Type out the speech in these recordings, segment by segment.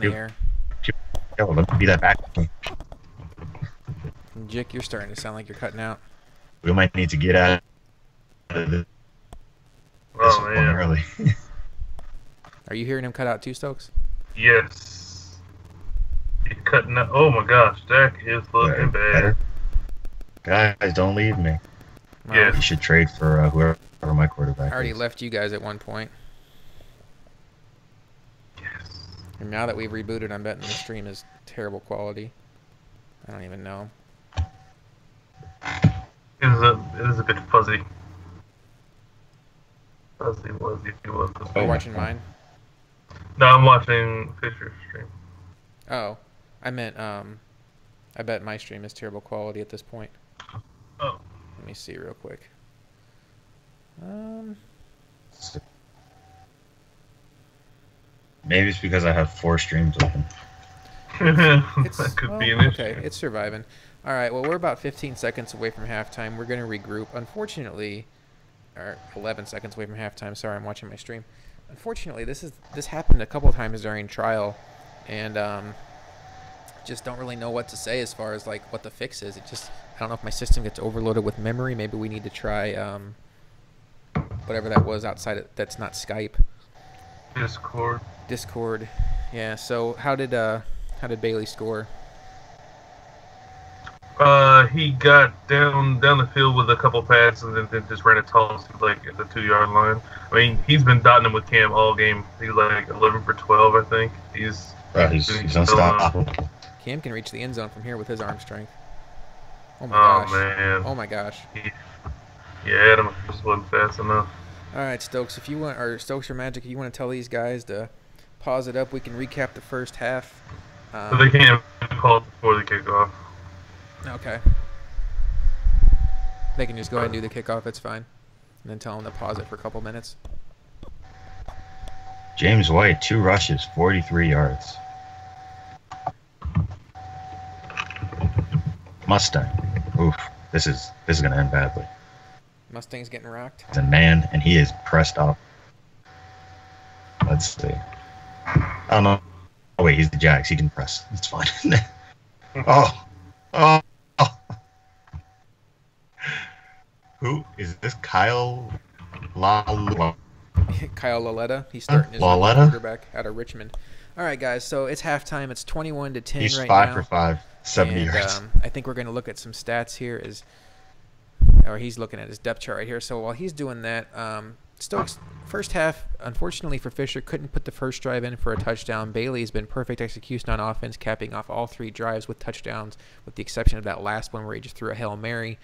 on the air. Yo, let me be that back. Jick, you're starting to sound like you're cutting out. We might need to get out of this Oh one man. early. Are you hearing him cut out too, Stokes? Yes. You're cutting out. Oh my gosh, Dak is looking bad. Guys, don't leave me. Well, Yes. You should trade for whoever my quarterback I already is. left you guys at one point. Yes. And now that we've rebooted, I'm betting the stream is terrible quality. I don't even know. It is a bit fuzzy. Fuzzy was if you will. You're watching mine? No, I'm watching Fisher's stream. Oh, I meant I bet my stream is terrible quality at this point. Oh. Let me see real quick. Maybe it's because I have 4 streams open. That could be an issue. Okay, it's surviving. All right, well, we're about 15 seconds away from halftime. We're going to regroup. Unfortunately, or 11 seconds away from halftime. Sorry, I'm watching my stream. Unfortunately, this happened a couple times during trial, and just don't really know what to say as far as like what the fix is. I don't know if my system gets overloaded with memory. Maybe we need to try whatever that was outside. That's not Skype. Discord. Yeah. So how did Bailey score? He got down the field with a couple passes and then just ran a toss like at the 2-yard line. I mean, he's been dotting him with Cam all game. He's like 11 for 12, I think. He's unstoppable. Cam can reach the end zone from here with his arm strength. Oh my Oh gosh. man. Oh my gosh. Yeah, Adam just wasn't fast enough. All right, Stokes, if you want, or Stokes or Magic, if you want to tell these guys to pause it up, we can recap the first half. So they can't call it before the kickoff. Okay. They can just go ahead and do the kickoff. It's fine. And then tell them to pause it for a couple minutes. James White, 2 rushes, 43 yards. Mustang. Oof. This is gonna end badly. Mustang's getting rocked. He's a man, and he is pressed up. Let's see. I don't know. Oh wait, he's the Jags. He can press. It's fine. Oh. Who is this? Kyle Kyle Laletta. He's starting his quarterback out of Richmond. All right, guys. So it's halftime. It's 21-10 He's right 5 now. for 5, 70 yards. I think we're going to look at some stats here. Or he's looking at his depth chart right here. So while he's doing that, Stokes, first half, unfortunately for Fisher, couldn't put the first drive in for a touchdown. Bailey's been perfect execution on offense, capping off all 3 drives with touchdowns, with the exception of that last one where he just threw a Hail Mary.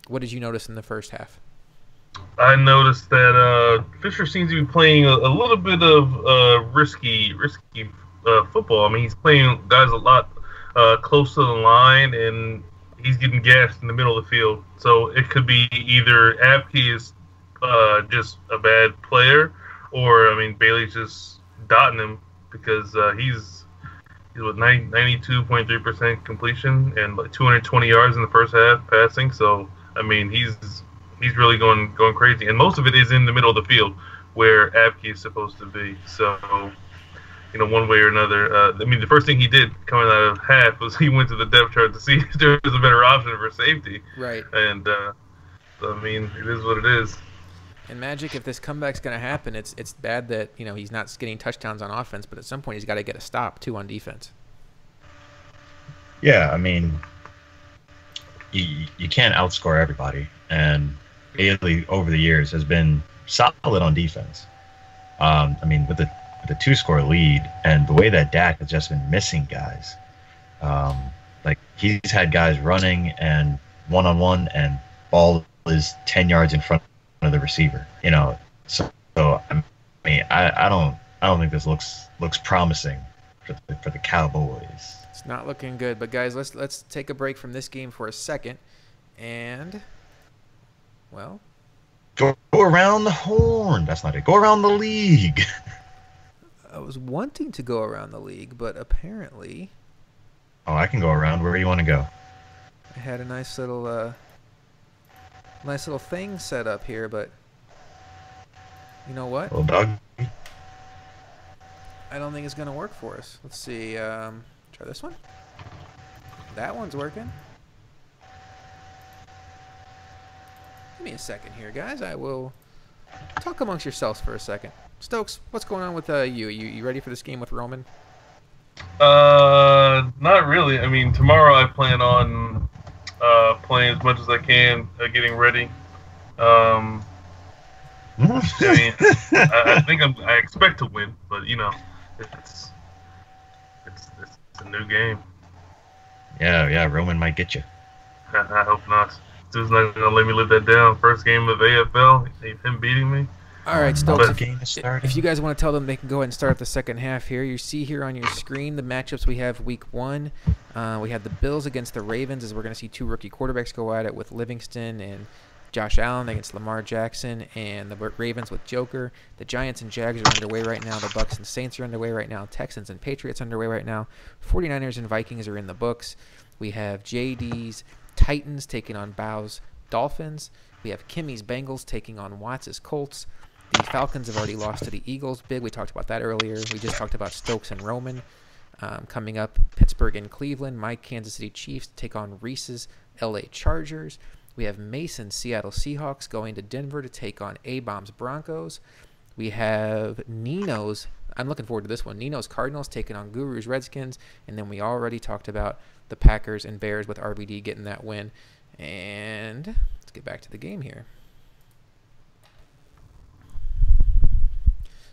What did you notice in the first half? I noticed that Fisher seems to be playing a little bit of risky football. I mean, he's playing guys a lot close to the line, and he's getting gassed in the middle of the field. So it could be either Apke is just a bad player, or I mean Bailey's just dotting him because he's with 92.3% completion and like 220 yards in the first half passing. So I mean he's really going crazy, and most of it is in the middle of the field where Apke is supposed to be. So you know, one way or another. I mean, the first thing he did coming out of half was he went to the depth chart to see if there was a better option for safety. Right. And so, I mean, it is what it is. And Magic, if this comeback's going to happen, it's bad that, you know, he's not getting touchdowns on offense, but at some point he's got to get a stop too on defense. Yeah, I mean, you can't outscore everybody, and Bailey over the years has been solid on defense. I mean, with the 2-score lead and the way that Dak has just been missing guys, like he's had guys running and one-on-one, and ball is 10 yards in front of the receiver. You know, so I mean, I don't think this looks promising for the Cowboys. It's not looking good, but guys, let's take a break from this game for a second, and well, go around the horn. That's not it. Go around the league. I was wanting to go around the league, but apparently, oh, I can go around. Where do you want to go? I had a nice little thing set up here, but you know what? Little dog. I don't think it's going to work for us. Let's see. Try this one. That one's working. Give me a second here, guys. I will talk amongst yourselves for a second. Stokes, what's going on with you? You ready for this game with Roman? Not really. I mean, tomorrow I plan on playing as much as I can, getting ready. I mean, I think I expect to win, but you know, it's a new game. Yeah, Roman might get you. I hope not. Dude's not gonna let me live that down. First game of AFL, him beating me. All right, Stokes, if you guys want to tell them they can go ahead and start the second half here. You see here on your screen the matchups we have week 1. We have the Bills against the Ravens, as we're going to see 2 rookie quarterbacks go at it with Livingston and Josh Allen against Lamar Jackson, and the Ravens with Joker. The Giants and Jags are underway right now. The Bucks and Saints are underway right now. Texans and Patriots underway right now. 49ers and Vikings are in the books. We have JD's Titans taking on Bow's Dolphins. We have Kimmy's Bengals taking on Watts' Colts. The Falcons have already lost to the Eagles big. We talked about that earlier. We just talked about Stokes and Roman. Coming up, Pittsburgh and Cleveland. My Kansas City Chiefs take on Reese's LA Chargers. We have Mason's Seattle Seahawks going to Denver to take on A-Bomb's Broncos. We have Nino's, I'm looking forward to this one, Nino's Cardinals taking on Guru's Redskins. And then we already talked about the Packers and Bears with RBD getting that win. And let's get back to the game here.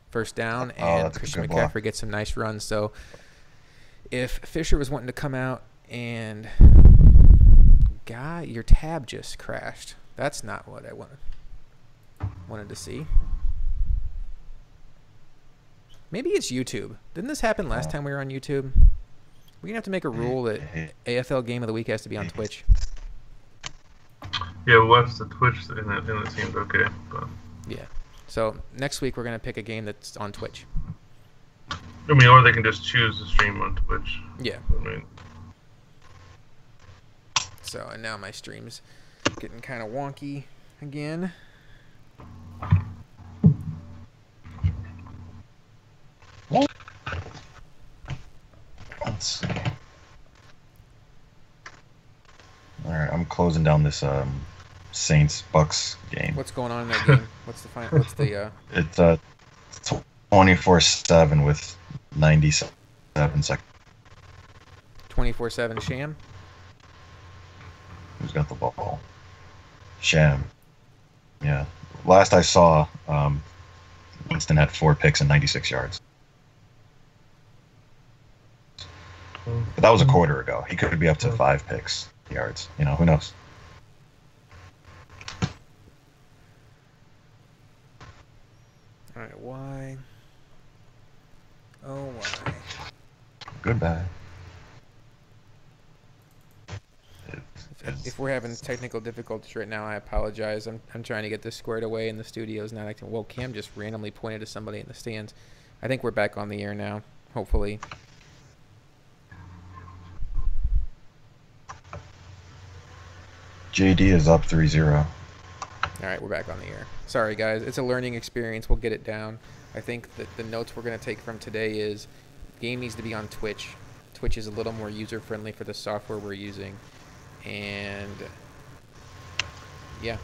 First down, and Christian McCaffrey gets some nice runs. So if Fisher was wanting to come out and your tab just crashed. That's not what I wanted to see. Maybe it's YouTube. Didn't this happen last time we were on YouTube? We're going to have to make a rule that AFL Game of the Week has to be on Twitch. Yeah, we watched the Twitch and it seemed okay. But. Yeah. So next week we're going to pick a game that's on Twitch. I mean, or they can just choose to stream on Twitch. Yeah. I mean. So, and now my stream's getting kind of wonky again. Let's see. All right, I'm closing down this Saints Bucks game. What's going on in that game? What's the final? What's the? It's 24-7 with 97 seconds. 24/7 sham. Who's got the ball? Sham. Yeah. Last I saw, Winston had 4 picks and 96 yards. But that was a quarter ago. He could be up to 5 picks, yards. You know, who knows? All right, why? Oh, why? Goodbye. If we're having technical difficulties right now, I apologize. I'm trying to get this squared away, and the studio's not acting. Well, Cam just randomly pointed to somebody in the stands. I think we're back on the air now, hopefully. JD is up 3-0. All right, we're back on the air. Sorry, guys. It's a learning experience. We'll get it down. I think that the notes we're going to take from today is game needs to be on Twitch. Twitch is a little more user-friendly for the software we're using. And, yeah.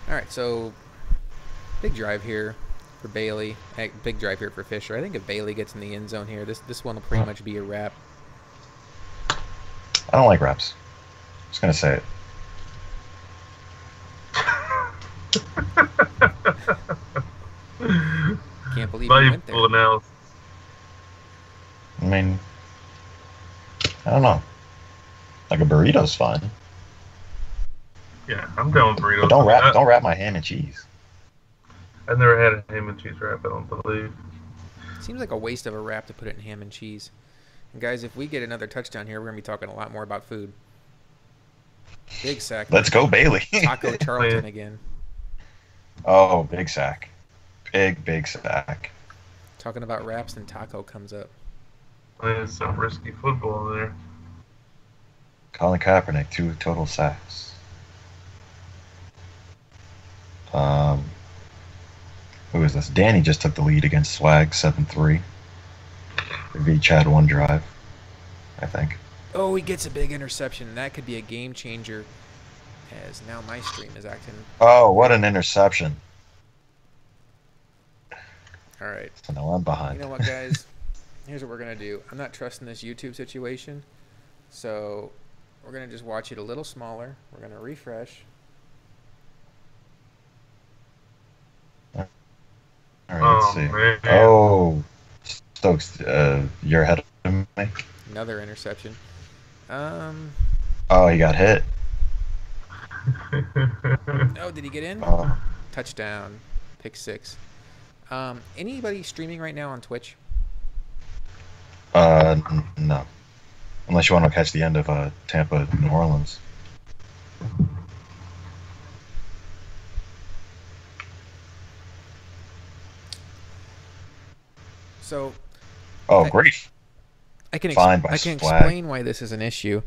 All right, so big drive here for Bailey. Big drive here for Fisher. I think if Bailey gets in the end zone here, this one will pretty much be a wrap. I don't like wraps. Just going to say it. Can't believe you went there. Analysis. I mean, I don't know. Like a burrito's fine. Yeah, I'm down with burritos. But don't wrap my ham and cheese. I've never had a ham and cheese wrap, I don't believe. Seems like a waste of a wrap to put it in ham and cheese. And guys, if we get another touchdown here, we're going to be talking a lot more about food. Big sack. Let's go, Bailey. Taco Charlton again. Oh, big sack. Big sack. Talking about wraps, and Taco comes up. There's some risky football there. Colin Kaepernick, 2 total sacks. Who is this? Danny just took the lead against Swag 7-3. They each had one drive, I think. Oh, he gets a big interception. That could be a game changer, as now my stream is acting. Oh, what an interception. All right. So now I'm behind. You know what, guys? Here's what we're going to do. I'm not trusting this YouTube situation, so we're going to just watch it a little smaller. We're going to refresh. All right, let's see. Man. Oh, Stokes, you're ahead of me. Another interception. Oh, he got hit. Oh, did he get in? Oh, Touchdown. Pick 6. Anybody streaming right now on Twitch? no. Unless you want to catch the end of Tampa, New Orleans. So Oh, great. I can Fine by explain why this is an issue.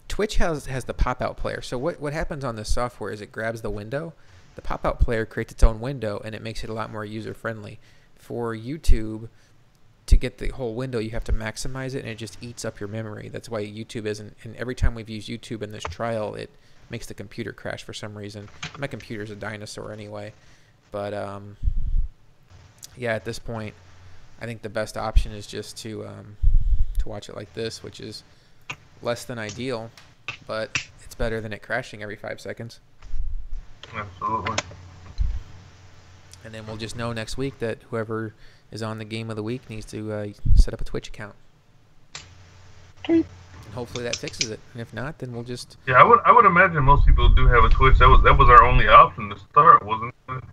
Twitch has the pop-out player. So what happens on this software is it grabs the window. The pop-out player creates its own window, and it makes it a lot more user-friendly. For YouTube, to get the whole window, you have to maximize it, and it just eats up your memory. That's why YouTube isn't. And every time we've used YouTube in this trial, it makes the computer crash for some reason. My computer's a dinosaur anyway. But yeah, at this point, I think the best option is just to watch it like this, which is less than ideal, but it's better than it crashing every 5 seconds. Absolutely. And then we'll just know next week that whoever is on the game of the week needs to set up a Twitch account. Tweet. And hopefully that fixes it. And if not, then we'll just... Yeah, I would imagine most people do have a Twitch. That was our only option to start, wasn't it?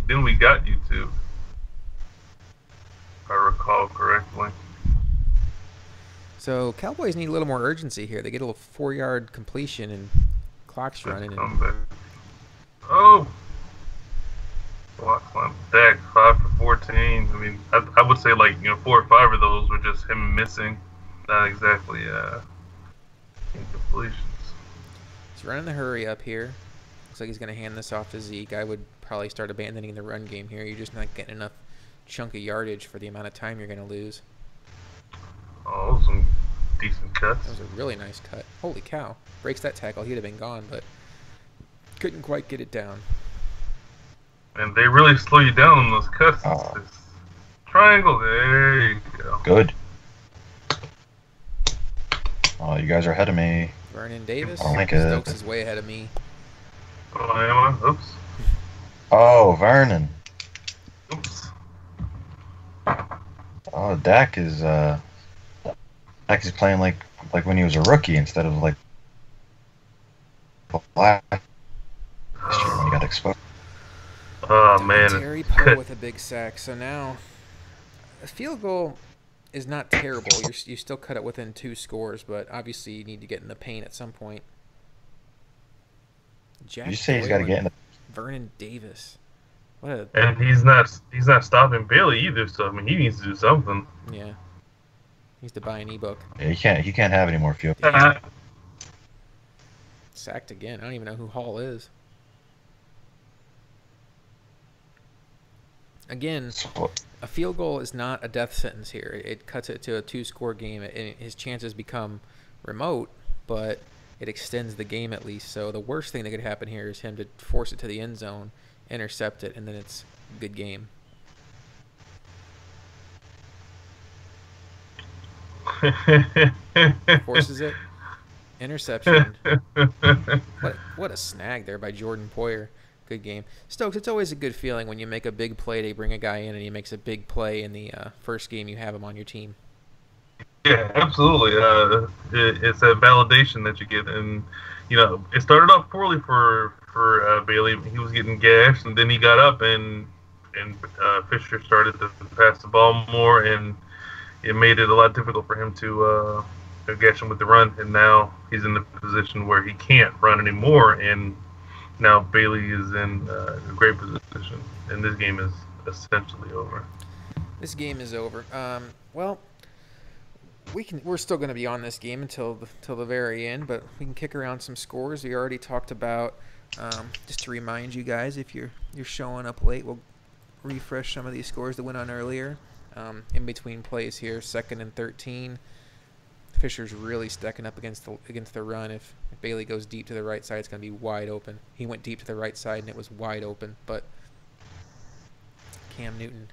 Then we got YouTube, if I recall correctly. So Cowboys need a little more urgency here. They get a little 4-yard completion and clock's running. And... Oh! Block slam. Dak, 5 for 14. I mean, I would say 4 or 5 of those were just him missing. Not exactly incompletions. He's running the hurry up here. Looks like he's going to hand this off to Zeke. I would probably start abandoning the run game here. You're just not getting enough chunky yardage for the amount of time you're going to lose. Oh, some decent cuts. That was a really nice cut. Holy cow. Breaks that tackle. He'd have been gone, but couldn't quite get it down. And they really slow you down on those cuts. It's triangle. There you go. Good. Oh, you guys are ahead of me. Vernon Davis. Oh, my God. Stokes is way ahead of me. Oh, am I? Oops. Oh, Vernon. Oops. Oh, Dak is playing like when he was a rookie instead of like last year when he got exposed. Oh, man. Terry Poe with a big sack. So now a field goal is not terrible. You still cut it within 2 scores, but obviously you need to get in the paint at some point. Jack You say he's got to get in the... Vernon Davis. What And he's not stopping Bailey either, so I mean he needs to do something. Yeah. He needs to buy an ebook. Yeah, he can't have any more field. Sacked again. I don't even know who Hall is. Again, a field goal is not a death sentence here. It cuts it to a 2-score game, and his chances become remote, but it extends the game at least. So the worst thing that could happen here is him to force it to the end zone, intercept it, and then it's a good game. Forces it, interception. What a snag there by Jordan Poyer. Good game. Stokes, it's always a good feeling when you make a big play. They bring a guy in and he makes a big play in the first game you have him on your team. Yeah, absolutely. It's a validation that you get, and it started off poorly for Bailey. He was getting gashed, and then he got up, and Fisher started to pass the ball more, and it made it a lot difficult for him to gash him with the run. And now he's in the position where he can't run anymore, and now Bailey is in a great position, and this game is essentially over. This game is over. Well, we're still going to be on this game until the very end, but we can kick around some scores. We already talked about, just to remind you guys, if you're showing up late, we'll refresh some of these scores that went on earlier. In between plays here, 2nd and 13. Fisher's really stacking up against the run. If Bailey goes deep to the right side, it's going to be wide open. He went deep to the right side, and it was wide open. But Cam Newton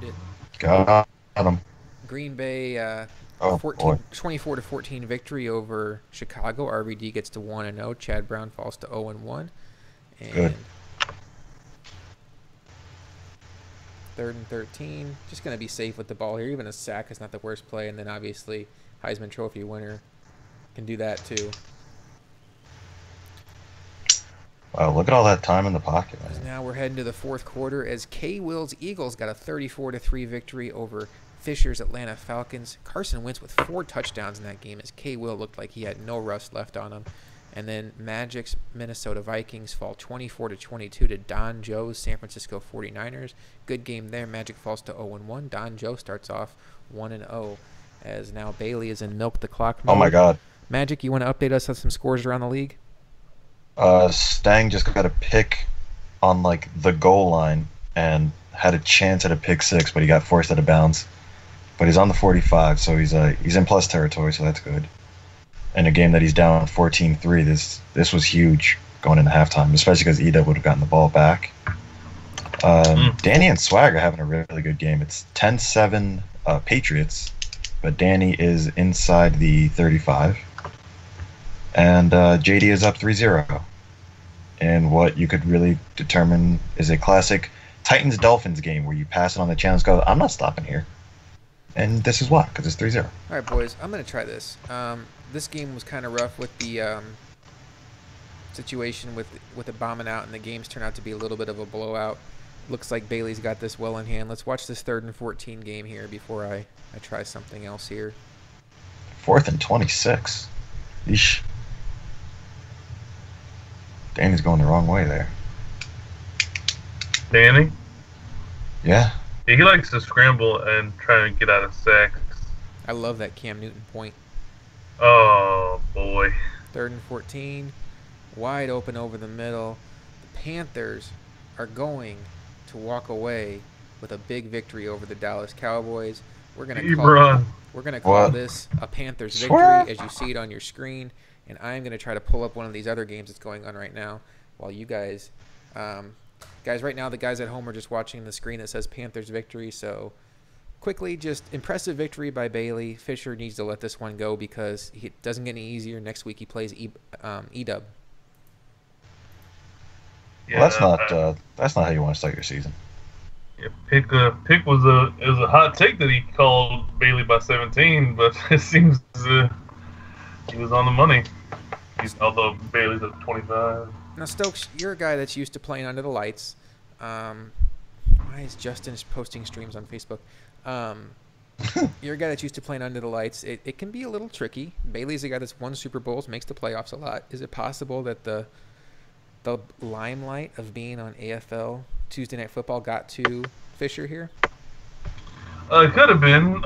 did. Got him. Green Bay 24-14 victory over Chicago. RVD gets to 1-0. Chad Brown falls to 0-1. And Good. 3rd and 13. Just going to be safe with the ball here. Even a sack is not the worst play. And then obviously Heisman Trophy winner can do that too. Wow, look at all that time in the pocket, man. Now we're heading to the 4th quarter as K. Will's Eagles got a 34-3 victory over Fisher's Atlanta Falcons. Carson Wentz with 4 touchdowns in that game as K. Will looked like he had no rust left on him. And then Magic's Minnesota Vikings fall 24-22 to Don Joe's San Francisco 49ers. Good game there. Magic falls to 0-1. Don Joe starts off 1-0 as now Bailey is in milk the clock mode. Oh my God. Magic, you want to update us on some scores around the league? Stang just got a pick on like the goal line and had a chance at a pick 6, but he got forced out of bounds. But he's on the 45, so he's in plus territory, so that's good. In a game that he's down 14-3, this was huge going into halftime, especially because Eda would have gotten the ball back. Danny and Swag are having a really good game. It's 10-7 Patriots, but Danny is inside the 35. And JD is up 3-0 in what you could really determine is a classic Titans-Dolphins game where you pass it on the channels, go, I'm not stopping here. And this is why, because it's 3-0. All right, boys, I'm going to try this. This game was kind of rough with the situation with it bombing out, and the games turned out to be a little bit of a blowout. Looks like Bailey's got this well in hand. Let's watch this 3rd and 14 game here before I try something else here. 4th and 26. Yeesh. Danny's going the wrong way there. Danny? Yeah. Yeah, he likes to scramble and try to get out of sacks. I love that Cam Newton point. Oh, boy. 3rd and 14. Wide open over the middle. The Panthers are going to walk away with a big victory over the Dallas Cowboys. We're going to call this a Panthers victory as you see it on your screen. And I'm going to try to pull up one of these other games that's going on right now while you guys right now the guys at home are just watching the screen that says Panthers victory. So quickly, just impressive victory by Bailey. Fisher needs to let this one go because it doesn't get any easier. Next week he plays E-Dub. Yeah, Well, that's not how you want to start your season. Yeah, Pick was a hot take that he called Bailey by 17, but it seems he was on the money. Although Bailey's at 25. Now, Stokes, you're a guy that's used to playing under the lights. Why is Justin posting streams on Facebook? You're a guy that's used to playing under the lights. It can be a little tricky. Bailey's a guy that's won Super Bowls, makes the playoffs a lot. Is it possible that the limelight of being on AFL Tuesday Night Football got to Fisher here? It could have been.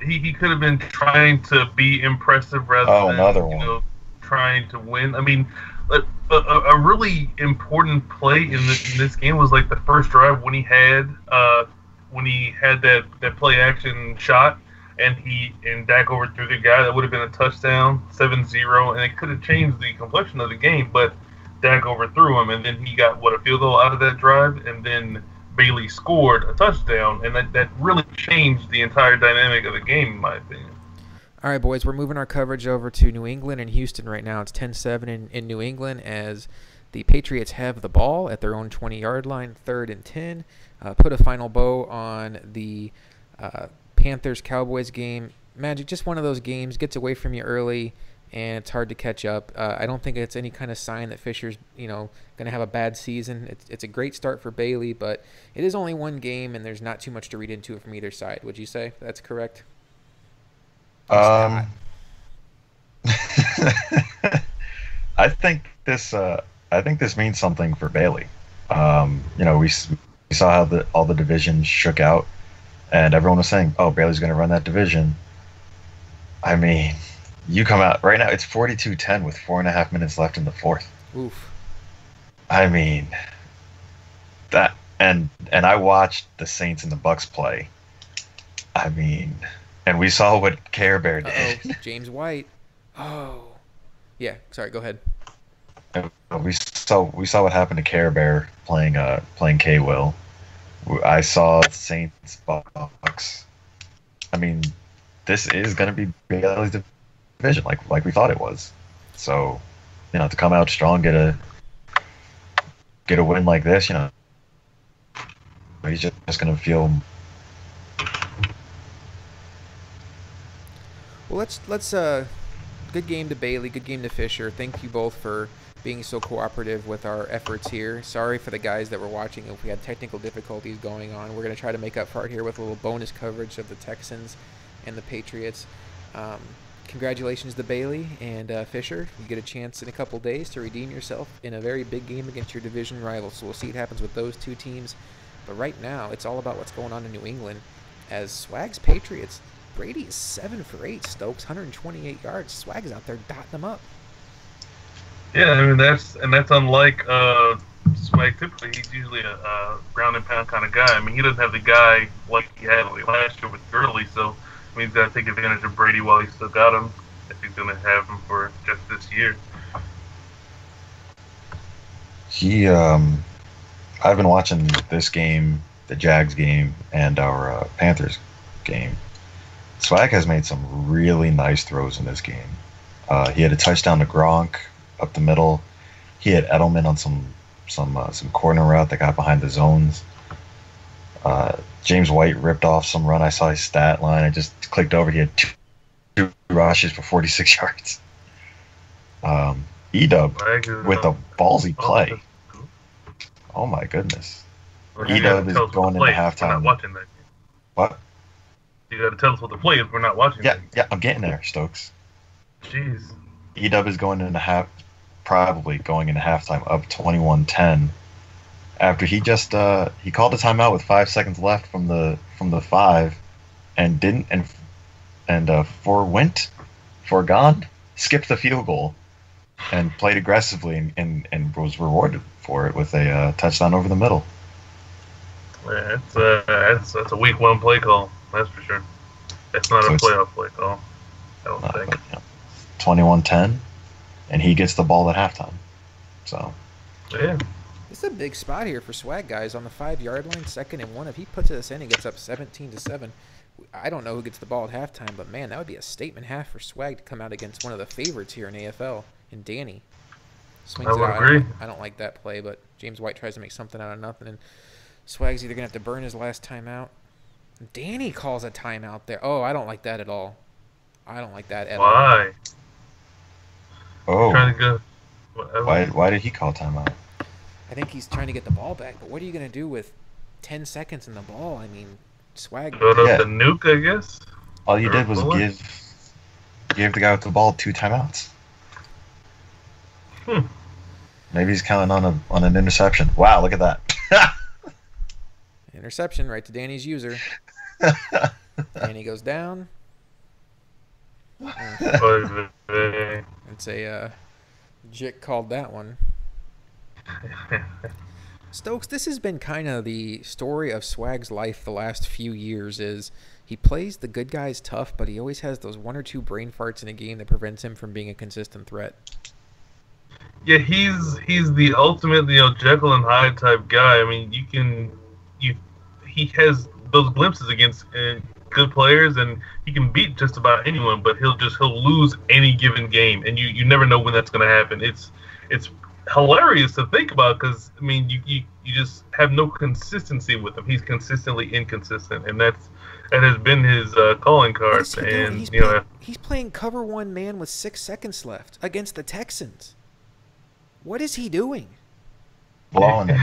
He could have been trying to be impressive rather than trying to win. I mean, a really important play in this game was like the first drive when he had that play action shot and Dak overthrew the guy. That would have been a touchdown, 7-0, and it could have changed the complexion of the game. But Dak overthrew him, and then he got a field goal out of that drive, and then Bailey scored a touchdown, and that really changed the entire dynamic of the game, in my opinion. All right, boys, we're moving our coverage over to New England and Houston right now. It's 10-7 in New England as the Patriots have the ball at their own 20-yard line, 3rd and 10. Put a final bow on the Panthers-Cowboys game. Magic, just one of those games, gets away from you early, and it's hard to catch up. I don't think it's any kind of sign that Fisher's, going to have a bad season. It's a great start for Bailey, but it is only one game, and there's not too much to read into it from either side. Would you say that's correct? I think this means something for Bailey. We saw how all the divisions shook out, and everyone was saying, "Oh, Bailey's going to run that division." I mean, you come out right now. It's 42-10 with 4.5 minutes left in the 4th. Oof. I mean, that and I watched the Saints and the Bucks play. I mean, and we saw what Care Bear did. James White. Oh, yeah. Sorry, go ahead. We saw what happened to Care Bear playing K Will. I saw Saints Bucks. I mean, this is going to be Bailey's division, like we thought it was. So, to come out strong, get a win like this, he's just going to feel. Well, let's good game to Bailey, good game to Fisher. Thank you both for being so cooperative with our efforts here. Sorry for the guys that were watching if we had technical difficulties going on. We're going to try to make up for it here with a little bonus coverage of the Texans and the Patriots. Congratulations to Bailey and Fisher. You get a chance in a couple days to redeem yourself in a very big game against your division rivals. So we'll see what happens with those two teams. But right now, it's all about what's going on in New England. As Swag's Patriots, Brady is 7 for 8. Stokes 128 yards. Swag's out there dotting them up. Yeah, I mean that's unlike Swag. Typically, he's usually a ground and pound kind of guy. I mean, he doesn't have the guy like he had last year with Gurley, so I mean, he's got to take advantage of Brady while he's still got him. If he's going to have him for just this year. I've been watching this game, the Jags game, and our Panthers game. Swag has made some really nice throws in this game. He had a touchdown to Gronk up the middle. He had Edelman on some corner route that got behind the zones. James White ripped off some run. I saw his stat line. I just clicked over. He had two rushes for 46 yards. Edub with a ballsy play. Oh my goodness. Edub is going into halftime. We're not watching that game. What? You got to tell us what the play is. We're not watching. Yeah, I'm getting there, Stokes. Jeez. Edub is probably going into halftime up 21-10. After he just he called a timeout with 5 seconds left from the 5, and foregone, skipped the field goal, and played aggressively and was rewarded for it with a touchdown over the middle. Yeah, that's a week 1 play call. That's for sure. It's not a playoff play call. I don't think. But, 21-10, and he gets the ball at halftime. So. Yeah. This is a big spot here for Swag, guys, on the 5-yard line, 2nd and 1. If he puts this in, he gets up 17-7. I don't know who gets the ball at halftime, but man, that would be a statement half for Swag to come out against one of the favorites here in AFL, and Danny swings it out. Agree. I don't like that play, but James White tries to make something out of nothing, and Swag's either gonna have to burn his last timeout. Danny calls a timeout there. Oh, I don't like that at all. I don't like that at all. Why? Oh. Trying to go. Why did he call timeout? I think he's trying to get the ball back, but what are you going to do with 10 seconds in the ball? I mean, Swag. Go up the nuke, I guess. All you did was give the guy with the ball 2 timeouts. Maybe he's counting on an interception. Wow, look at that. Interception right to Danny's user. Danny goes down. It's a Jick called that one. Stokes, this has been kind of the story of Swag's life the last few years. Is he plays the good guys tough, but he always has those 1 or 2 brain farts in a game that prevents him from being a consistent threat. Yeah, he's the ultimate, Jekyll and Hyde type guy. I mean, he has those glimpses against good players, and he can beat just about anyone, but he'll lose any given game, and you never know when that's going to happen. It's hilarious to think about because I mean you just have no consistency with him. He's consistently inconsistent, and that has been his calling card. And he's playing cover 1 man with 6 seconds left against the Texans. What is he doing? Blowing it.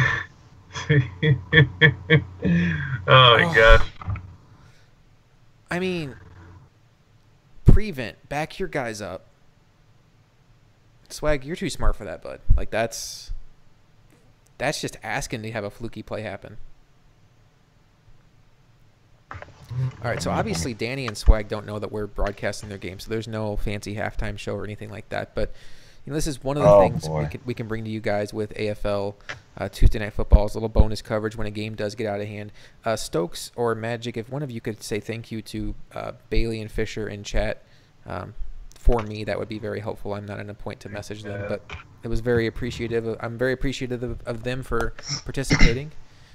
Oh my gosh. I mean, prevent, back your guys up. Swag, you're too smart for that, bud. Like, that's just asking to have a fluky play happen. All right, so obviously Danny and Swag don't know that we're broadcasting their game, so there's no fancy halftime show or anything like that. But This is one of the Oh things boy. we can bring to you guys with AFL Tuesday Night Football, is a little bonus coverage when a game does get out of hand. Stokes or Magic, if one of you could say thank you to Bailey and Fisher in chat for me, that would be very helpful. I'm not in a point to message them, but it was very appreciative. I'm very appreciative of them for participating.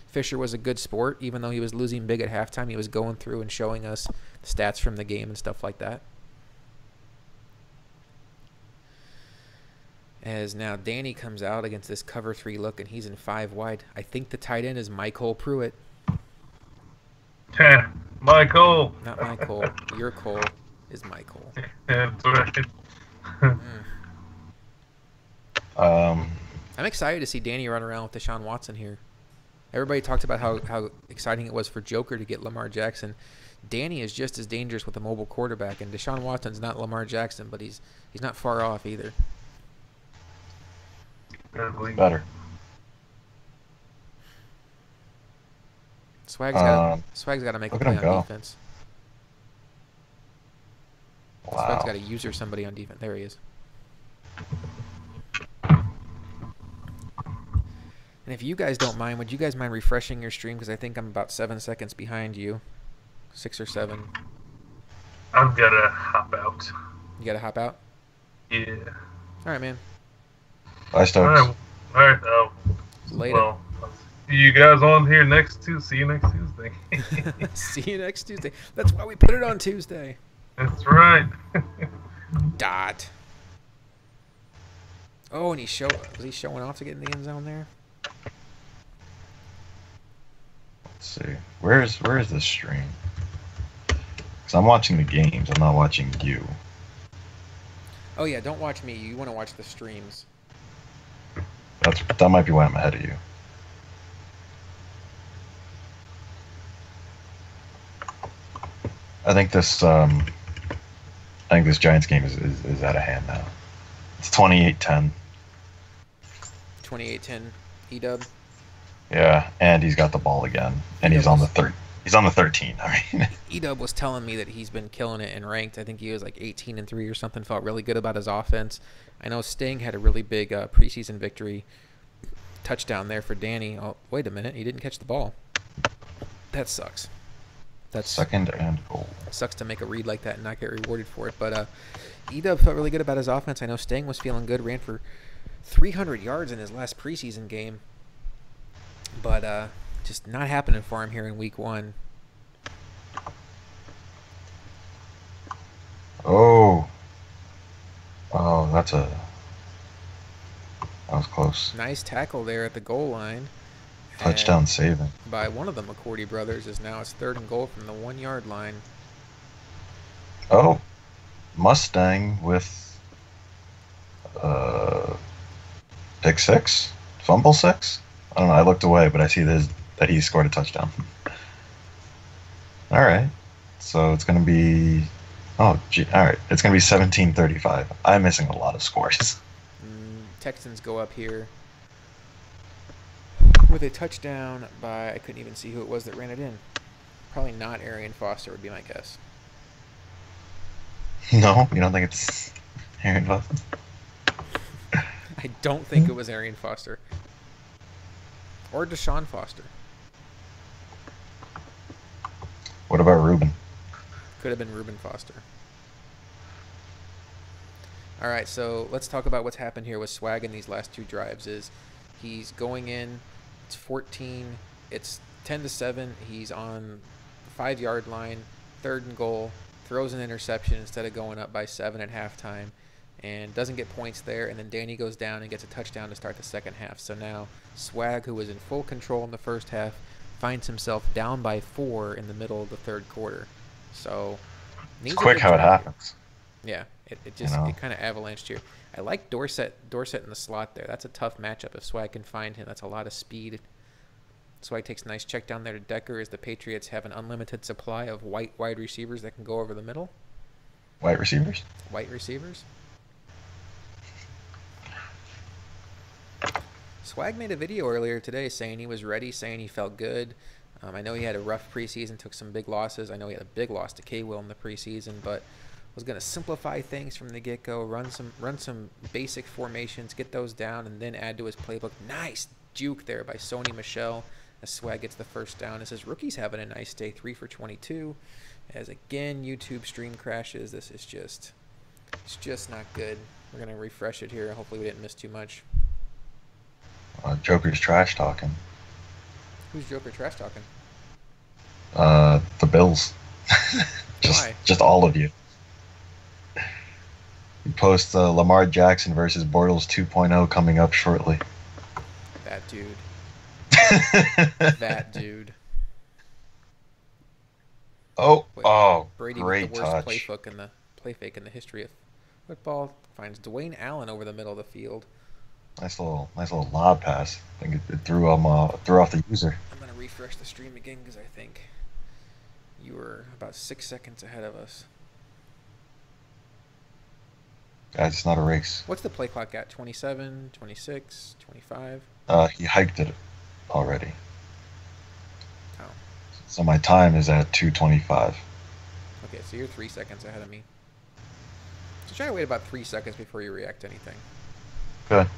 Fisher was a good sport, even though he was losing big at halftime. He was going through and showing us stats from the game and stuff like that. As now Danny comes out against this cover 3 look, and he's in 5 wide. I think the tight end is Michael Pruitt. Michael. Not Michael. Your Cole is Michael. That's right. I'm excited to see Danny run around with Deshaun Watson here. Everybody talked about how exciting it was for Joker to get Lamar Jackson. Danny is just as dangerous with a mobile quarterback, and Deshaun Watson's not Lamar Jackson, but he's not far off either. Better. Swag's got to make a look at play him on go. defense. Wow. Swag's got to use or somebody on defense. There he is. And if you guys don't mind, would you guys mind refreshing your stream? Because I think I'm about 7 seconds behind you. 6 or 7. I've got to hop out. You got to hop out? Yeah. All right, man. Bye, Stokes. All right. Later. Well, I'll see you guys on here next Tuesday. See you next Tuesday. See you next Tuesday. That's why we put it on Tuesday. That's right. Dot. Oh, and was he showing off to get in the end zone there? Let's see. Where is this stream? Because I'm watching the games. I'm not watching you. Oh yeah, don't watch me. You want to watch the streams. That might be why I'm ahead of you. I think this Giants game is out of hand now. It's 28-10. 28-10 E-dub. Yeah, and he's got the ball again, and he's on the 13. I mean, E-dub was telling me that he's been killing it in ranked. I think he was like 18-3 or something. Felt really good about his offense. I know Sting had a really big preseason victory touchdown there for Danny. Oh, wait a minute, he didn't catch the ball. That sucks. That's second and goal. Sucks to make a read like that and not get rewarded for it. But E-dub felt really good about his offense. I know Sting was feeling good. Ran for 300 yards in his last preseason game. But just not happening for him here in week 1. Oh, that was close. Nice tackle there at the goal line. Touchdown saving. By one of the McCourty brothers, is now it's 3rd and goal from the 1-yard line. Oh, Mustang with pick 6? Fumble 6? I don't know. I looked away, but I see that he scored a touchdown. All right. So it's going to be... Oh, gee. All right. It's going to be 17-35. I'm missing a lot of scores. Texans go up here with a touchdown by... I couldn't even see who it was that ran it in. Probably not Arian Foster would be my guess. No? You don't think it's Arian Foster? I don't think it was Arian Foster. Or Deshaun Foster. What about Ruben? Could have been Reuben Foster. All right, so let's talk about what's happened here with Swag in these last 2 drives. Is he's going in, it's 14, it's 10-7. He's on the 5-yard line, 3rd and goal, throws an interception instead of going up by 7 at halftime, and doesn't get points there. And then Danny goes down and gets a touchdown to start the second half. So now Swag, who was in full control in the first half, finds himself down by 4 in the middle of the 3rd quarter. So it's quick how it happens. Yeah, it just it kind of avalanched here. I like Dorsett in the slot there. That's a tough matchup if Swag can find him. That's a lot of speed. Swag takes a nice check down there to Decker as the Patriots have an unlimited supply of white wide receivers that can go over the middle. White receivers? White receivers. Swag made a video earlier today saying he was ready, saying he felt good. I know he had a rough preseason, took some big losses. I know he had a big loss to K-Will in the preseason, but was going to simplify things from the get-go, run some basic formations, get those down, and then add to his playbook. Nice juke there by Sony Michel as Swag gets the first down. It says rookie's having a nice day, 3 for 22. As again, YouTube stream crashes. This is just, it's just not good. We're going to refresh it here. Hopefully we didn't miss too much. Joker's trash talking. Who's Joker trash talking? The Bills. Why? Just all of you. You post Lamar Jackson versus Bortles 2.0 coming up shortly. That dude. That dude. Oh, Wait, oh, Brady great with the worst touch. play fake in the history of football. Finds Dwayne Allen over the middle of the field. Nice little lob pass. I think it threw off the user. I'm gonna refresh the stream again because I think you were about 6 seconds ahead of us. Guys, it's not a race. What's the play clock at? 27, 26, 25? He hiked it already. Oh. So my time is at 2:25. Okay, so you're 3 seconds ahead of me. So try to wait about 3 seconds before you react to anything. Good.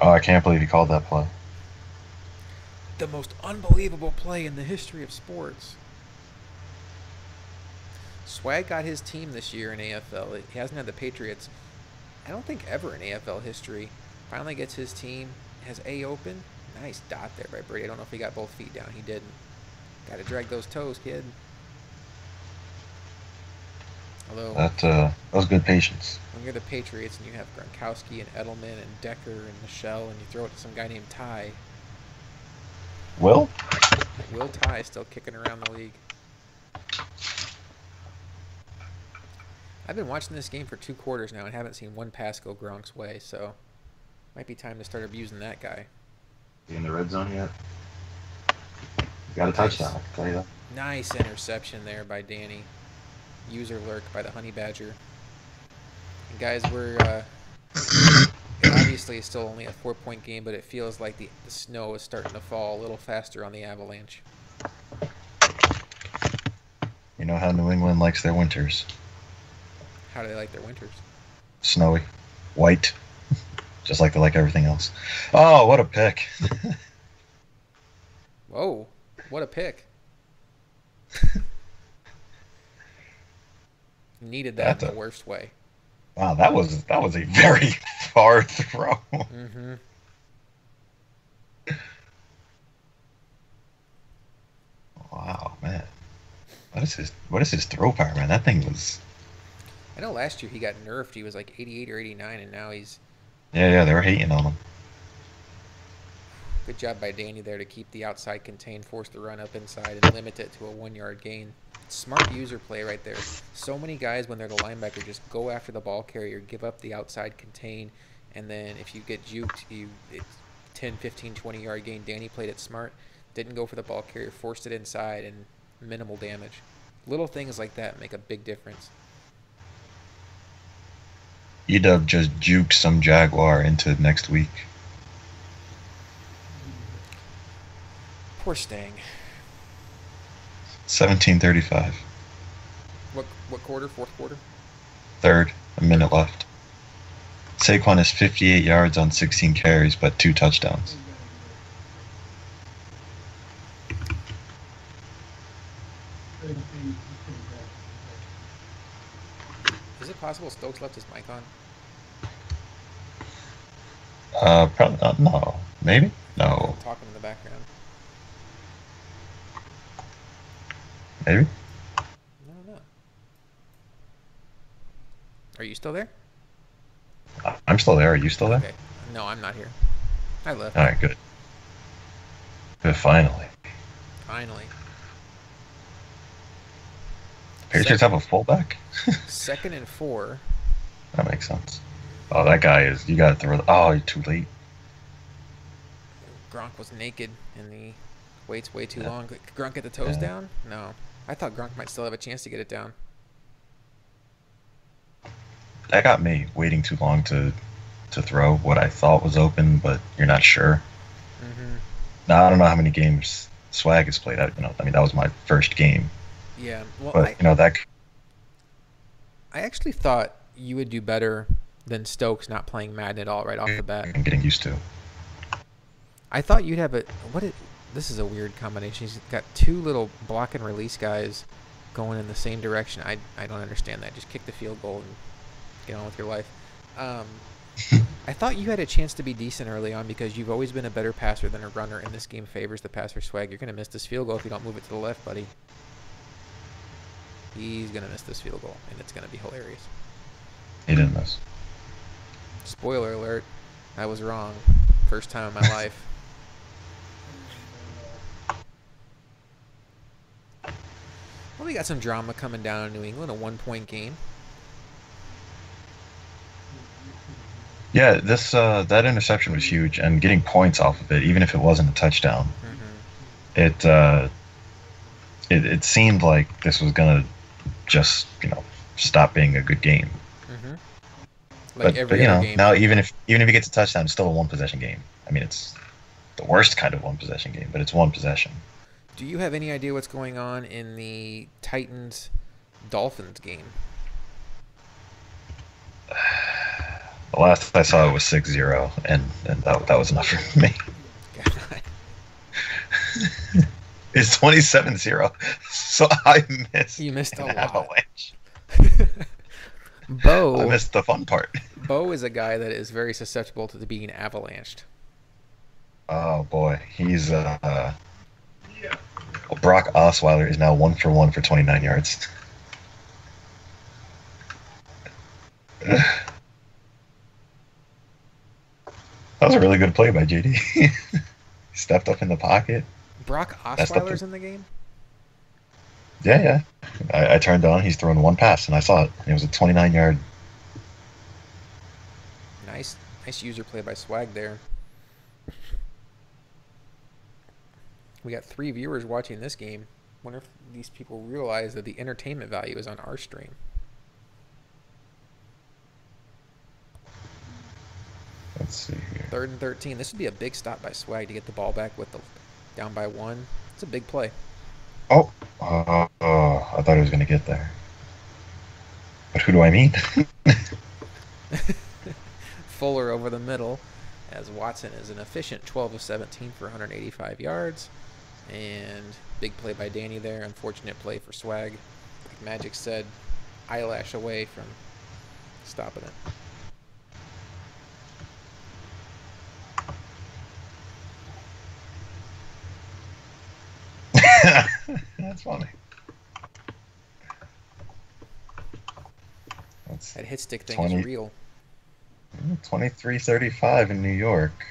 Oh, I can't believe he called that play. The most unbelievable play in the history of sports. Swag got his team this year in AFL. He hasn't had the Patriots, I don't think, ever in AFL history. Finally gets his team. Has A open. Nice dot there by Brady. I don't know if he got both feet down. He didn't. Got to drag those toes, kid. Although That was good patience. when you're the Patriots and you have Gronkowski and Edelman and Decker and Michelle and you throw it to some guy named Ty. Will? Will Ty still kicking around the league. I've been watching this game for 2 quarters now and haven't seen one pass go Gronk's way, so might be time to start abusing that guy. You in the red zone yet? You got a touchdown, I can tell you that. Nice interception there by Danny. User lurk by the Honey Badger. And guys, we're it obviously is still only a 4-point game, but it feels like the snow is starting to fall a little faster on the Avalanche. You know how New England likes their winters. How do they like their winters? Snowy. White. Just like they like everything else. Oh, what a pick. Whoa, what a pick. Needed that in the worst way. Wow, that was a very far throw. Mm-hmm. Wow, man. What is his throw power, man? That thing was... I know last year he got nerfed. He was like 88 or 89, and now he's... Yeah, they were hating on him. Good job by Danny there to keep the outside contained, force the run up inside, and limit it to a 1-yard gain. Smart user play right there. So many guys, when they're the linebacker, just go after the ball carrier, give up the outside contain, and then if you get juked, it's 10, 15, 20-yard gain. Danny played it smart, didn't go for the ball carrier, forced it inside, and minimal damage. Little things like that make a big difference. Edub just juked some Jaguar into next week. Poor Stang. 17:35. What quarter? Fourth quarter? Third, a minute left. Saquon has 58 yards on 16 carries, but 2 touchdowns. Is it possible Stokes left his mic on? Probably not. No. Maybe? No. Talking in the background. Maybe? I don't know. Are you still there? I'm still there. Are you still there? Okay. No, I'm not here. I left. All right, good. Good, finally. Finally. Patriots have a fullback? 2nd and 4. That makes sense. Oh, that guy is... You got to throw... Oh, you're too late. Gronk was naked and he waits way too long. Could Gronk get the toes down? No. I thought Gronk might still have a chance to get it down. That got me waiting too long to throw what I thought was open, but you're not sure. Mm-hmm. Now, I don't know how many games Swag has played. I mean, that was my first game. Yeah. Well, But you know that I actually thought you would do better than Stokes not playing Madden at all right off the bat. I'm getting used to. I thought you'd have this is a weird combination. He's got two little block and release guys going in the same direction. I don't understand that. Just kick the field goal and get on with your life. I thought you had a chance to be decent early on because you've always been a better passer than a runner, and this game favors the passer. Swag, you're going to miss this field goal if you don't move it to the left, buddy. He's going to miss this field goal, and it's going to be hilarious. He didn't miss. Spoiler alert, I was wrong. First time in my life. Well, we got some drama coming down in New England, a 1-point game. Yeah, this that interception was huge, and getting points off of it, even if it wasn't a touchdown, it seemed like this was gonna just stop being a good game. Like but game. Now even if it gets a touchdown, it's still a one possession game. I mean, it's the worst kind of one possession game, but it's one possession. Do you have any idea what's going on in the Titans-Dolphins game? The last I saw it was 6-0, and that was enough for me. God. It's 27-0, so I missed. You missed a lot. Avalanche. Bo. I missed the fun part. Bo is a guy that is very susceptible to being avalanched. Oh boy, he's Brock Osweiler is now 1 for 1 for 29 yards. That was a really good play by JD. He stepped up in the pocket. Brock Osweiler's in the game? Yeah. I turned on. He's throwing one pass, and I saw it. It was a 29-yard. Nice user play by Swag there. We got 3 viewers watching this game. Wonder if these people realize that the entertainment value is on our stream. Let's see here. 3rd and 13. This would be a big stop by Swag to get the ball back with the down by 1. It's a big play. Oh, I thought he was going to get there. But who do I mean? Fuller over the middle, as Watson is an efficient 12 of 17 for 185 yards. And big play by Danny there. Unfortunate play for Swag. Like Magic said, eyelash away from stopping it. That's funny. That hit stick thing is real. 23-35 in New York.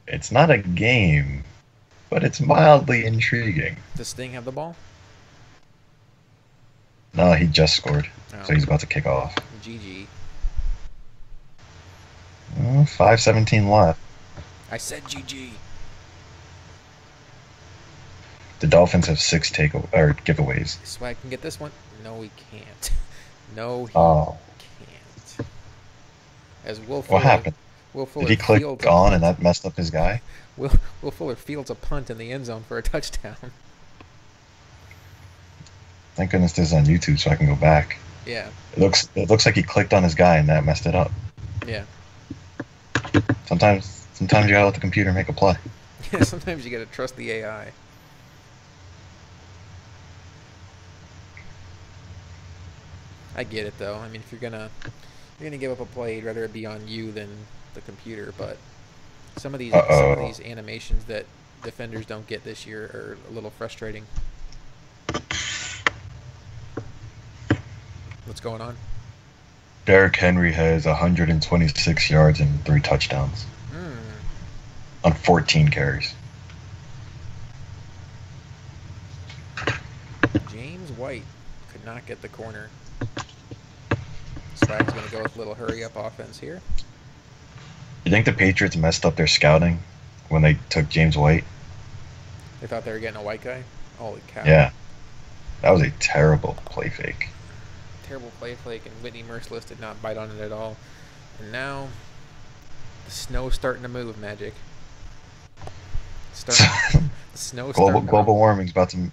It's not a game, but it's mildly intriguing. Does Sting have the ball? No, he just scored, Oh. so he's about to kick off. GG. 5:17 left. I said GG. The Dolphins have 6 giveaways. Swag can get this one? No, he can't. No, he Oh, can't. As Will Fuller, what happened? Will Fuller Did he click fields on a and punt. that messed up his guy? Will Fuller fields a punt in the end zone for a touchdown. Thank goodness this is on YouTube, so I can go back. Yeah, It looks like he clicked on his guy and that messed it up. yeah. Sometimes you gotta let the computer make a play. Yeah, sometimes you gotta trust the AI. I get it though. I mean, if you're gonna give up a play, you'd rather it be on you than the computer. But some of these animations that defenders don't get this year are a little frustrating. What's going on? Derrick Henry has 126 yards and 3 touchdowns on 14 carries. James White could not get the corner. Swag's going to go with a little hurry-up offense here. You think the Patriots messed up their scouting when they took James White? They thought they were getting a white guy? Holy cow. Yeah. That was a terrible play fake. Terrible play flake, and Whitney Merciless did not bite on it at all. And now, the snow's starting to move, Magic. The snow's starting to Global warming's about to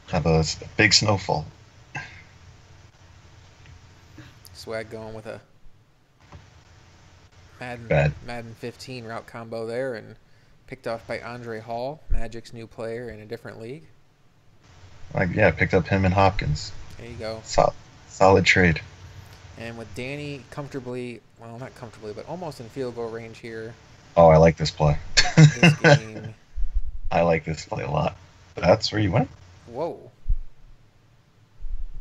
Have a big snowfall. Swag going with a Bad. Madden 15 route combo there, and picked off by Andre Hall, Magic's new player in a different league. Like, yeah, picked up him and Hopkins. There you go. Solid trade. And with Danny comfortably, well, not comfortably, but almost in field goal range here. Oh, I like this play. This game. I like this play a lot. That's where you went? Whoa.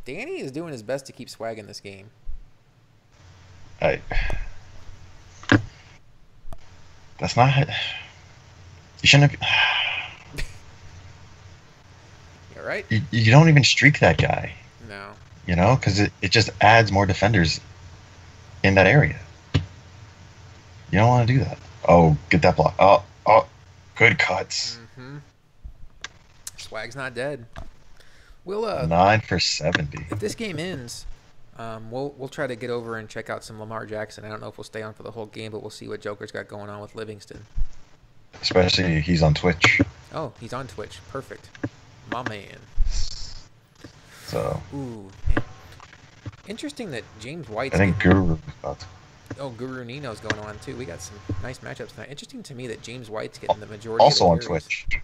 Danny is doing his best to keep Swag in this game. That's not... You shouldn't have... You're right. You don't even streak that guy. No. You know, because it just adds more defenders in that area. You don't want to do that. Oh, get that block. Oh, good cuts. Mm-hmm. Swag's not dead. We'll 9 for 70. If this game ends, we'll try to get over and check out some Lamar Jackson. I don't know if we'll stay on for the whole game, but we'll see what Joker's got going on with Livingston. Especially he's on Twitch. Oh, he's on Twitch. Perfect. My man. So. Ooh, man. Interesting that James White's... I think Guru is about to. Oh, Guru Nino's going on, too. We got some nice matchups tonight. Interesting to me that James White's getting the majority also of the on carries. Twitch.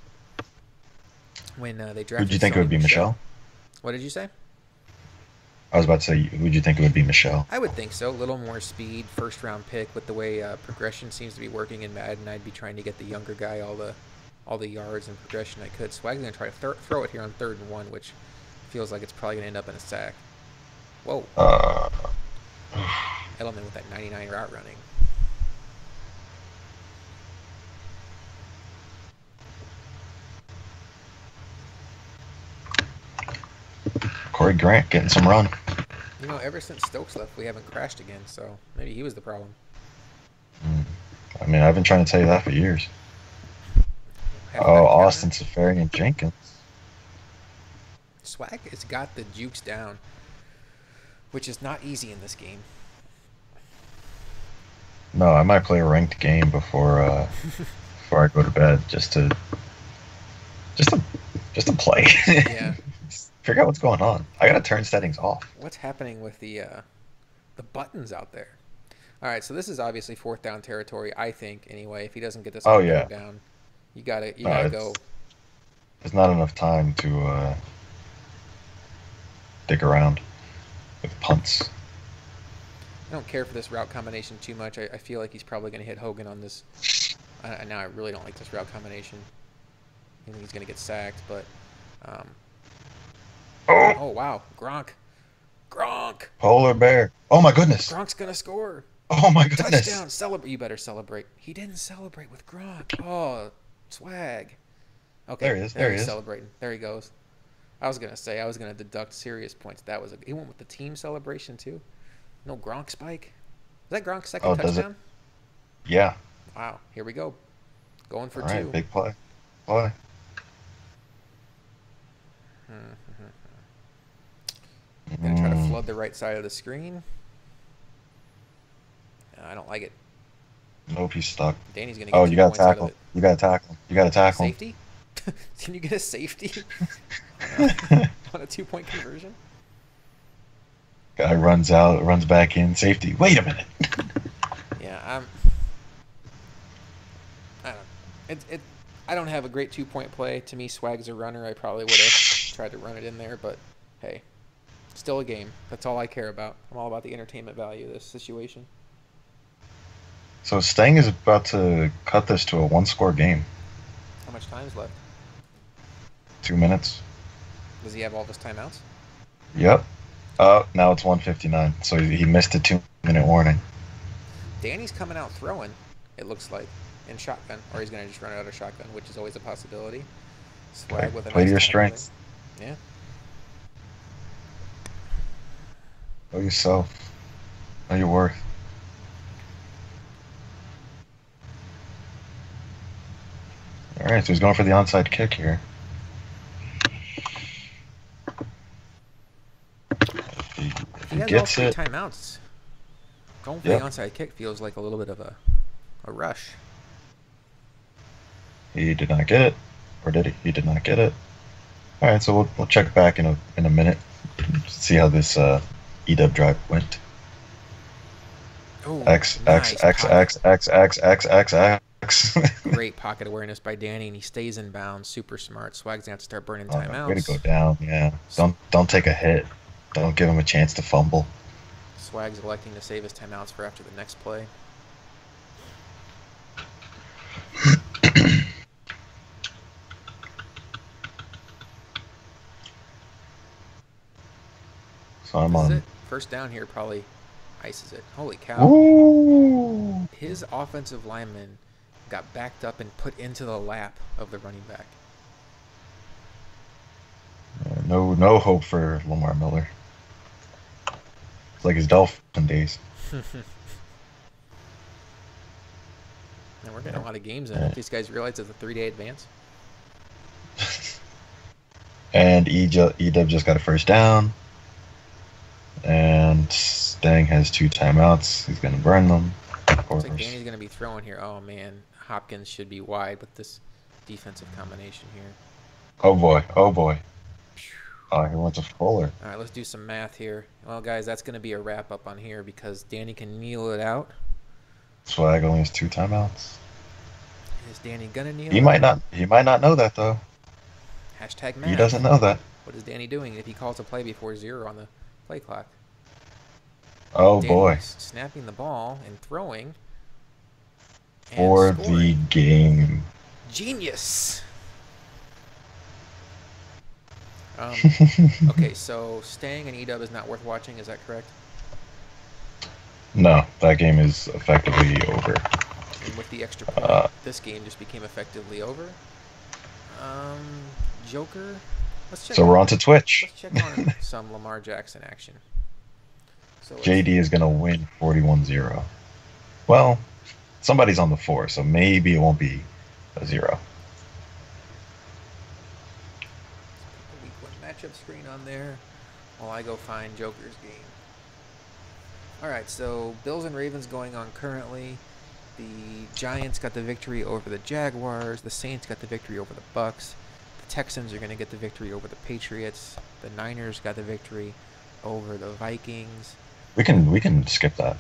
When they drafted... Who'd you think it would be, Michelle? What did you say? I was about to say, would you think it would be Michelle? I would think so. A little more speed, first-round pick. With the way progression seems to be working in Madden, I'd be trying to get the younger guy all the yards and progression I could. Swag's going to try to throw it here on 3rd and 1, which feels like it's probably going to end up in a sack. Whoa. Edelman with that 99 route running. Corey Grant getting some run. You know, ever since Stokes left, we haven't crashed again, so maybe he was the problem. I mean, I've been trying to tell you that for years. Austin Safarian Jenkins. Swag has got the jukes down, which is not easy in this game. No, I might play a ranked game before I go to bed, just to play. Yeah. Figure out what's going on. I gotta turn settings off. What's happening with the buttons out there? All right, so this is obviously 4th down territory, I think. Anyway, if he doesn't get this on 3rd down, you gotta go. There's not enough time to dig around with punts. I don't care for this route combination too much. I feel like he's probably going to hit Hogan on this. Now I really don't like this route combination. I think he's going to get sacked, but... Oh, wow. Gronk. Polar bear. Oh, my goodness. Gronk's going to score. Oh, my goodness. Touchdown. Celebrate. You better celebrate. He didn't celebrate with Gronk. Oh, Swag. Okay. There he is. There he is. Celebrating. There he goes. I was going to deduct serious points. He went with the team celebration, too. No Gronk spike. Is that Gronk's second touchdown? Yeah. Wow. Here we go. Going for 2. All right, big play. Gonna try to flood the right side of the screen. I don't like it. Nope, he's stuck. Danny's gonna get 2 points out of it. You gotta tackle. Safety? Can you get a safety on a 2-point conversion? Guy runs out, runs back in. Safety. Wait a minute. Yeah, I don't have a great 2-point play. To me, Swag's a runner. I probably would have tried to run it in there, but hey, still a game. That's all I care about. I'm all about the entertainment value of this situation. So Stang is about to cut this to a 1-score game. How much time is left? 2 minutes. Does he have all of his timeouts? Yep. Now it's 1:59, so he missed a 2-minute warning. Danny's coming out throwing, it looks like, in shotgun, or he's going to just run it out of shotgun, which is always a possibility. Swag with a play nice to your time strengths. play. Yeah. Know yourself. Know your worth. All right, so he's going for the onside kick here. He has all 3 timeouts. Going for the onside kick feels like a little bit of a rush. He did not get it. Or did he? He did not get it. All right, so we'll check back in a minute. See how this EW drive went. Oh, X X nice X pocket. X X X X X X. Great pocket awareness by Danny, and he stays in bounds. Super smart. Swag's gonna have to start burning Oh, no, way to go timeouts. down. Yeah. Don't take a hit. Don't give him a chance to fumble. Swag's electing to save his timeouts for after the next play. So I'm This is on. it. First down here probably ices it. Holy cow. Ooh. His offensive lineman got backed up and put into the lap of the running back. No hope for Lamar Miller. It's like his Dolphin days. And we're getting a lot of games in. Yeah. These guys realize it's a 3-day advance. And Edub just got a first down. And Stang has 2 timeouts. He's going to burn them. Of course. Looks like Danny's going to be throwing here. Oh, man. Hopkins should be wide with this defensive combination here. Oh, boy. Oh, boy. Oh, he went to Fuller. All right, let's do some math here. Well, guys, that's going to be a wrap-up on here because Danny can kneel it out. Swag only has 2 timeouts. Is Danny going to kneel He might not know that, though. Hashtag math. He doesn't know that. What is Danny doing if he calls a play before 0 on the play clock? Oh, Danny's boy. Snapping the ball and throwing. And for scoring. The game. Genius. Okay, so Stang and Edub is not worth watching. Is that correct? No, that game is effectively over. And with the extra point, this game just became effectively over. Joker. Let's check. So we're on to Twitch. Let's check on some Lamar Jackson action. So JD is going to win 41-0. Well, somebody's on the 4, so maybe it won't be a 0. Week 1 matchup screen on there while I go find Joker's game. Alright, so Bills and Ravens going on currently. The Giants got the victory over the Jaguars. The Saints got the victory over the Bucks. The Texans are going to get the victory over the Patriots. The Niners got the victory over the Vikings. We can skip that.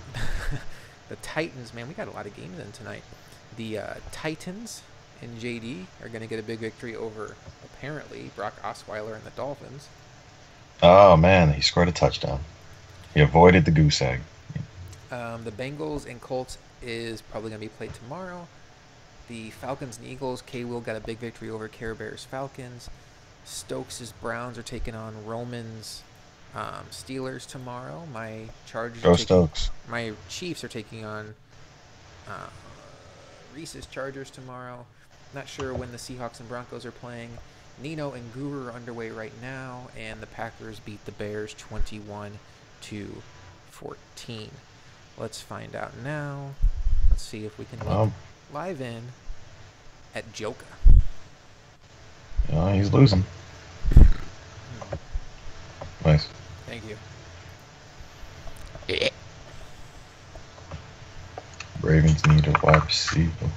The Titans, man, we got a lot of games in tonight. The Titans and JD are going to get a big victory over, apparently, Brock Osweiler and the Dolphins. Oh, man, he scored a touchdown. He avoided the goose egg. The Bengals and Colts is probably going to be played tomorrow. The Falcons and Eagles, K-Will got a big victory over Care Bears Falcons. Stokes' Browns are taking on Romans Steelers tomorrow. My Chargers. Go Stokes. My Chiefs are taking on Reese's Chargers tomorrow. Not sure when the Seahawks and Broncos are playing. Nino and Guru are underway right now, and the Packers beat the Bears 21-14. Let's find out now. Let's see if we can look live in at Joka. He's losing. Nice. Thank you. Ravens need a wide receiver.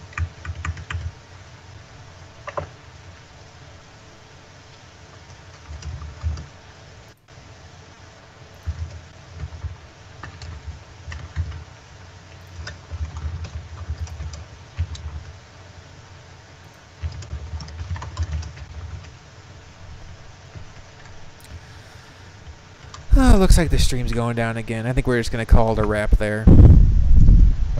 Oh, looks like the stream's going down again. I think we're just going to call it a wrap there.